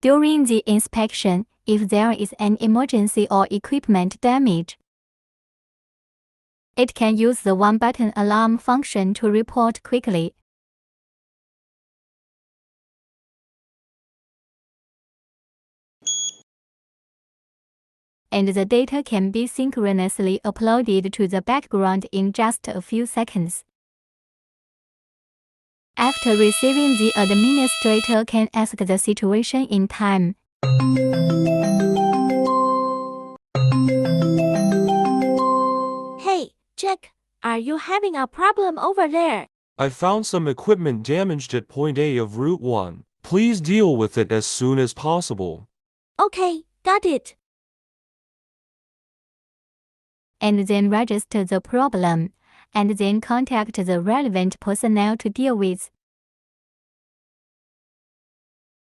During the inspection, if there is an emergency or equipment damage, it can use the one-button alarm function to report quickly. And the data can be synchronously uploaded to the background in just a few seconds. After receiving, the administrator can ask the situation in time. Hey, Jack, are you having a problem over there? I found some equipment damaged at point A of Route 1. Please deal with it as soon as possible. Okay, got it. And then register the problem, and then contact the relevant personnel to deal with.